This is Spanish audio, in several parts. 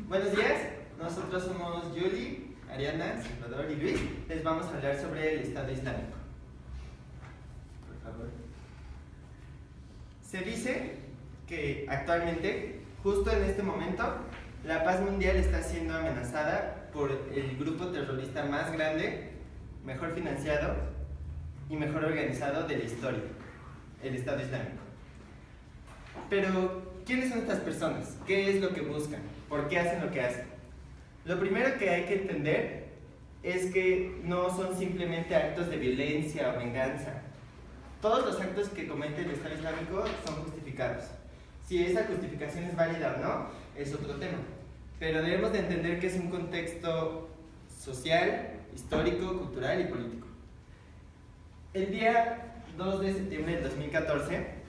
Buenos días, nosotros somos Yuli, Ariana, Salvador y Luis. Les vamos a hablar sobre el Estado Islámico. Por favor. Se dice que actualmente, justo en este momento, la paz mundial está siendo amenazada por el grupo terrorista más grande, mejor financiado y mejor organizado de la historia, el Estado Islámico. Pero, ¿quiénes son estas personas? ¿Qué es lo que buscan? ¿Por qué hacen lo que hacen? Lo primero que hay que entender es que no son simplemente actos de violencia o venganza. Todos los actos que comete el Estado Islámico son justificados. Si esa justificación es válida o no, es otro tema. Pero debemos de entender que es un contexto social, histórico, cultural y político. El día 2 de septiembre del 2014,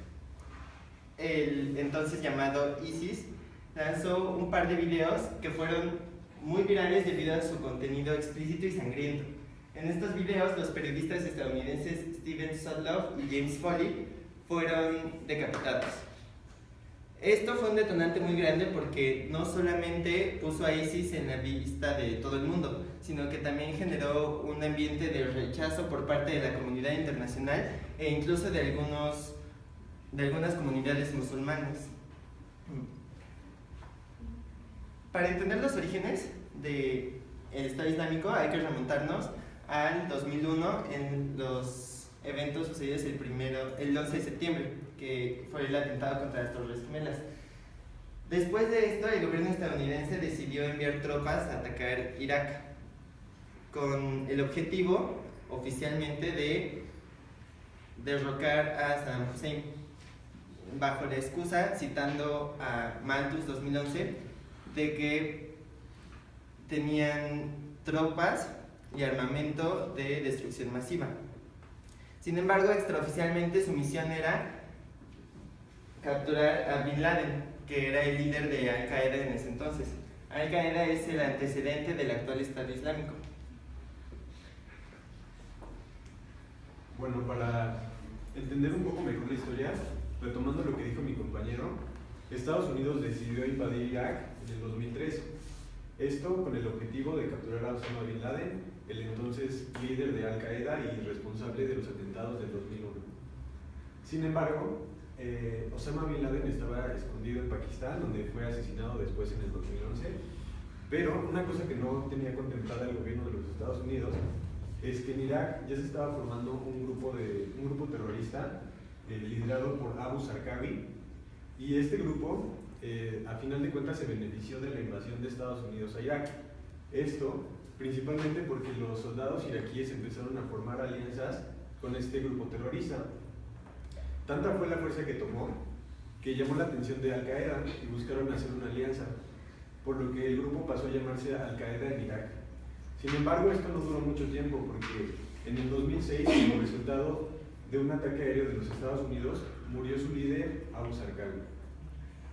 el entonces llamado ISIS lanzó un par de videos que fueron muy virales debido a su contenido explícito y sangriento. En estos videos, los periodistas estadounidenses Steven Sotloff y James Foley fueron decapitados. Esto fue un detonante muy grande porque no solamente puso a ISIS en la vista de todo el mundo, sino que también generó un ambiente de rechazo por parte de la comunidad internacional e incluso de algunas comunidades musulmanas. Para entender los orígenes del Estado Islámico hay que remontarnos al 2001 en los eventos sucedidos el 11 de septiembre, que fue el atentado contra las Torres Gemelas. Después de esto, el gobierno estadounidense decidió enviar tropas a atacar Irak, con el objetivo, oficialmente, de derrocar a Saddam Hussein, bajo la excusa, citando a Malthus 2011, de que tenían tropas y armamento de destrucción masiva. Sin embargo, extraoficialmente su misión era capturar a Bin Laden, que era el líder de Al-Qaeda en ese entonces. Al-Qaeda es el antecedente del actual Estado Islámico. Bueno, para entender un poco mejor la historia, retomando lo que dijo mi compañero, Estados Unidos decidió invadir Irak en el 2003. Esto con el objetivo de capturar a Osama Bin Laden, el entonces líder de Al-Qaeda y responsable de los atentados del 2001. Sin embargo, Osama Bin Laden estaba escondido en Pakistán, donde fue asesinado después en el 2011. Pero una cosa que no tenía contemplada el gobierno de los Estados Unidos es que en Irak ya se estaba formando un grupo terrorista liderado por Abu Zarqawi, y este grupo a final de cuentas se benefició de la invasión de Estados Unidos a Irak. Esto principalmente porque los soldados iraquíes empezaron a formar alianzas con este grupo terrorista. Tanta fue la fuerza que tomó que llamó la atención de Al-Qaeda y buscaron hacer una alianza, por lo que el grupo pasó a llamarse Al-Qaeda en Irak. Sin embargo, esto no duró mucho tiempo porque en el 2006, como resultado de un ataque aéreo de los Estados Unidos, murió su líder, Abu Zarqawi.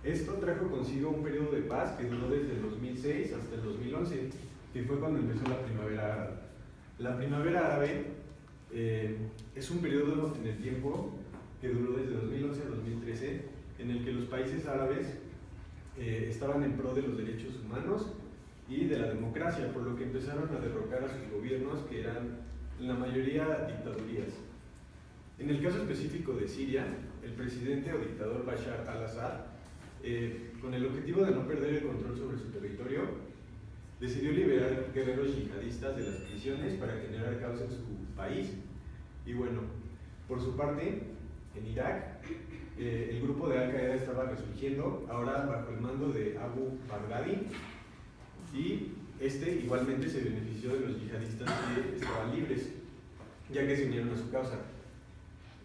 Esto trajo consigo un periodo de paz que duró desde el 2006 hasta el 2011, que fue cuando empezó la Primavera Árabe. La Primavera Árabe es un periodo en el tiempo que duró desde 2011 a 2013, en el que los países árabes estaban en pro de los derechos humanos y de la democracia, por lo que empezaron a derrocar a sus gobiernos, que eran en la mayoría dictadurías. En el caso específico de Siria, el presidente o dictador Bashar al-Assad, con el objetivo de no perder el control sobre su territorio, decidió liberar guerreros yihadistas de las prisiones para generar caos en su país. Y bueno, por su parte, en Irak, el grupo de Al-Qaeda estaba resurgiendo, ahora bajo el mando de Abu Baghdadi, y este igualmente se benefició de los yihadistas que estaban libres, ya que se unieron a su causa.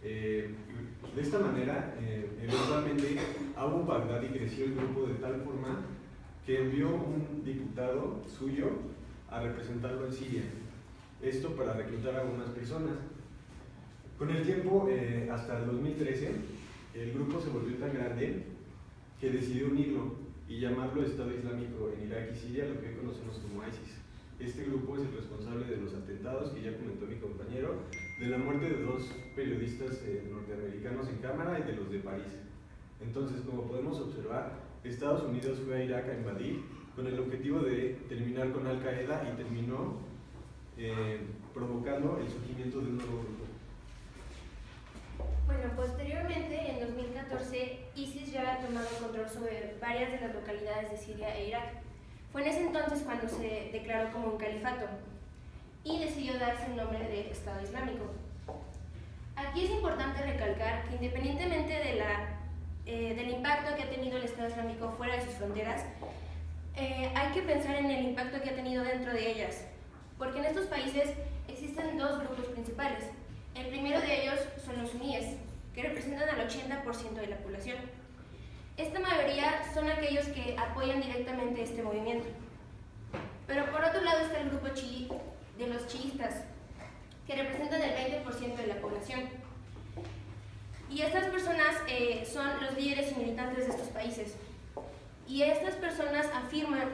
De esta manera, eventualmente Abu Baghdadi creció el grupo de tal forma que envió un diputado suyo a representarlo en Siria, esto para reclutar a algunas personas. Con el tiempo, hasta el 2013, el grupo se volvió tan grande que decidió unirlo y llamarlo Estado Islámico en Irak y Siria, lo que hoy conocemos como ISIS. Este grupo es el responsable de los atentados que ya comentó mi compañero, de la muerte de 2 periodistas norteamericanos en cámara y de los de París. Entonces, como podemos observar, Estados Unidos fue a Irak a invadir con el objetivo de terminar con Al Qaeda y terminó provocando el surgimiento de un nuevo grupo. Bueno, posteriormente, en 2014, ISIS ya había tomado control sobre varias de las localidades de Siria e Irak. Fue en ese entonces cuando se declaró como un califato y decidió darse el nombre de Estado Islámico. Aquí es importante recalcar que independientemente del impacto que ha tenido el Estado Islámico fuera de sus fronteras, hay que pensar en el impacto que ha tenido dentro de ellas, porque en estos países existen dos grupos principales. El primero de ellos son los suníes, que representan al 80% de la población. Esta mayoría son aquellos que apoyan directamente este movimiento. Pero por otro lado está el grupo de los chiítas, que representan el 20% de la población. Y estas personas son los líderes y militantes de estos países. Y estas personas afirman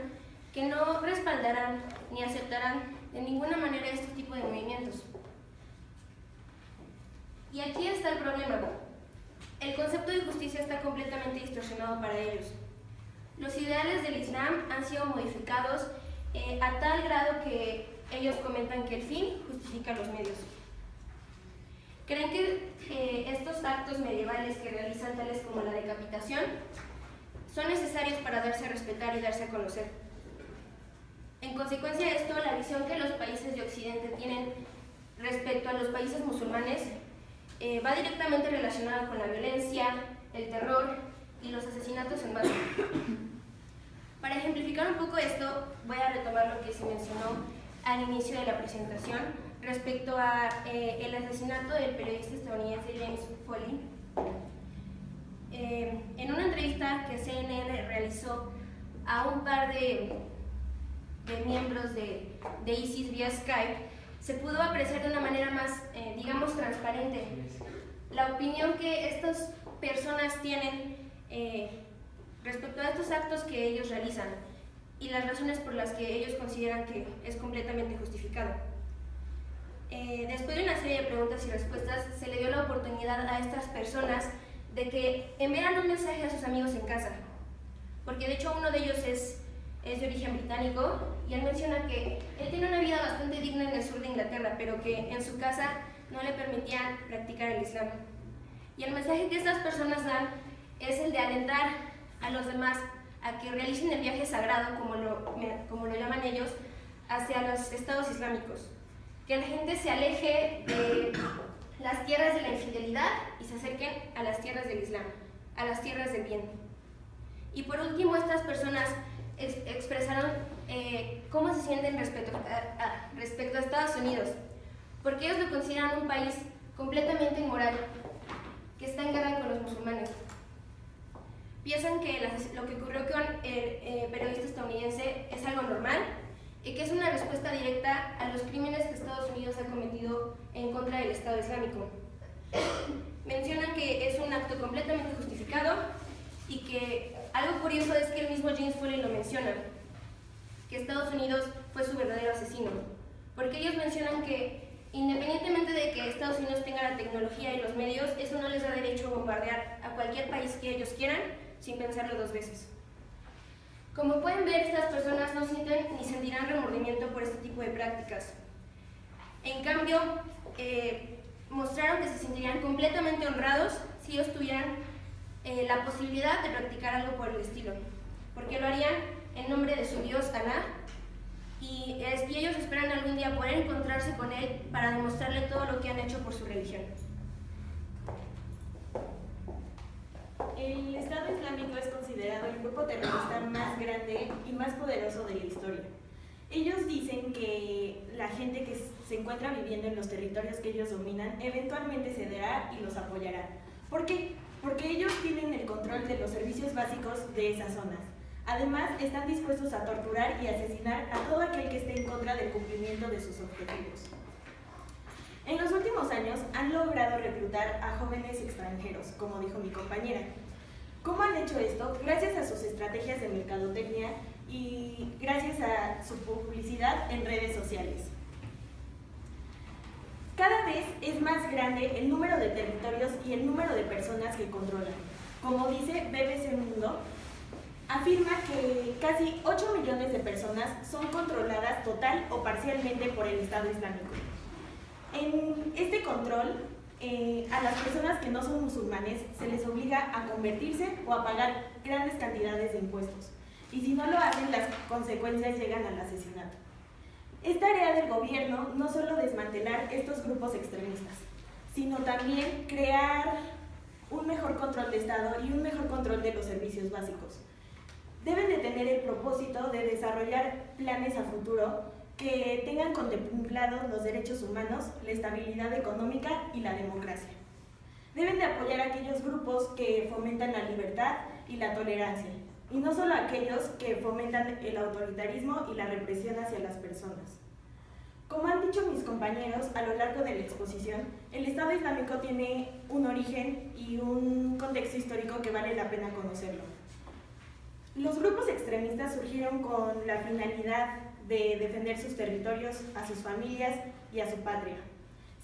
que no respaldarán ni aceptarán de ninguna manera este tipo de movimientos. Y aquí está el problema. El concepto de justicia está completamente distorsionado para ellos. Los ideales del Islam han sido modificados a tal grado que ellos comentan que el fin justifica los medios. Creen que estos actos medievales que realizan, tales como la decapitación, son necesarios para darse a respetar y darse a conocer. En consecuencia de esto, la visión que los países de Occidente tienen respecto a los países musulmanes va directamente relacionada con la violencia, el terror y los asesinatos en masa. Para ejemplificar un poco esto, voy a retomar lo que se mencionó al inicio de la presentación respecto a el asesinato del periodista estadounidense James Foley. En una entrevista que CNN realizó a un par de miembros de ISIS vía Skype, se pudo apreciar de una manera más, digamos, transparente la opinión que estas personas tienen respecto a estos actos que ellos realizan y las razones por las que ellos consideran que es completamente justificado. Después de una serie de preguntas y respuestas, se le dio la oportunidad a estas personas de que enviaran un mensaje a sus amigos en casa, porque de hecho uno de ellos es de origen británico y él menciona que él tiene una vida bastante digna en el sur de Inglaterra, pero que en su casa no le permitían practicar el Islam. Y el mensaje que estas personas dan es el de alentar a los demás a que realicen el viaje sagrado, como lo llaman ellos, hacia los estados islámicos. Que la gente se aleje de las tierras de la infidelidad y se acerquen a las tierras del Islam, a las tierras del bien. Y por último, estas personas expresaron cómo se sienten respecto a Estados Unidos, porque ellos lo consideran un país completamente inmoral, que está en guerra con los musulmanes. Piensan que lo que ocurrió con el periodista estadounidense es algo normal y que es una respuesta directa a los crímenes que Estados Unidos ha cometido en contra del Estado Islámico. Mencionan que es un acto completamente justificado y que algo curioso es que el mismo James Foley lo menciona, que Estados Unidos fue su verdadero asesino, porque ellos mencionan que independientemente de que Estados Unidos tenga la tecnología y los medios, eso no les da derecho a bombardear a cualquier país que ellos quieran sin pensarlo dos veces. Como pueden ver, estas personas no sienten ni sentirán remordimiento por este tipo de prácticas. En cambio, mostraron que se sentirían completamente honrados si ellos tuvieran la posibilidad de practicar algo por el estilo, porque lo harían en nombre de su Dios, Alá, y ellos esperan algún día poder encontrarse con Él para demostrarle todo lo que han hecho por su religión. El Estado Islámico es considerado el grupo terrorista más grande y más poderoso de la historia. Ellos dicen que la gente que se encuentra viviendo en los territorios que ellos dominan eventualmente cederá y los apoyará. ¿Por qué? Porque ellos tienen el control de los servicios básicos de esas zonas. Además, están dispuestos a torturar y asesinar a todo aquel que esté en contra del cumplimiento de sus objetivos. En los últimos años han logrado reclutar a jóvenes extranjeros, como dijo mi compañera. ¿Cómo han hecho esto? Gracias a sus estrategias de mercadotecnia y gracias a su publicidad en redes sociales. Cada vez es más grande el número de territorios y el número de personas que controlan. Como dice BBC Mundo, afirma que casi 8 millones de personas son controladas total o parcialmente por el Estado Islámico. En este control, a las personas que no son musulmanes se les obliga a convertirse o a pagar grandes cantidades de impuestos. Y si no lo hacen, las consecuencias llegan al asesinato. Es tarea del gobierno no solo desmantelar estos grupos extremistas, sino también crear un mejor control de Estado y un mejor control de los servicios básicos. Deben de tener el propósito de desarrollar planes a futuro que tengan contemplados los derechos humanos, la estabilidad económica y la democracia. Deben de apoyar a aquellos grupos que fomentan la libertad y la tolerancia, y no solo a aquellos que fomentan el autoritarismo y la represión hacia las personas. Como han dicho mis compañeros a lo largo de la exposición, el Estado Islámico tiene un origen y un contexto histórico que vale la pena conocerlo. Los grupos extremistas surgieron con la finalidad de defender sus territorios, a sus familias y a su patria.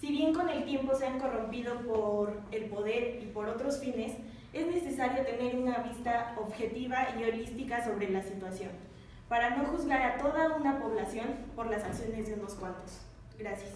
Si bien con el tiempo se han corrompido por el poder y por otros fines, es necesario tener una vista objetiva y holística sobre la situación, para no juzgar a toda una población por las acciones de unos cuantos. Gracias.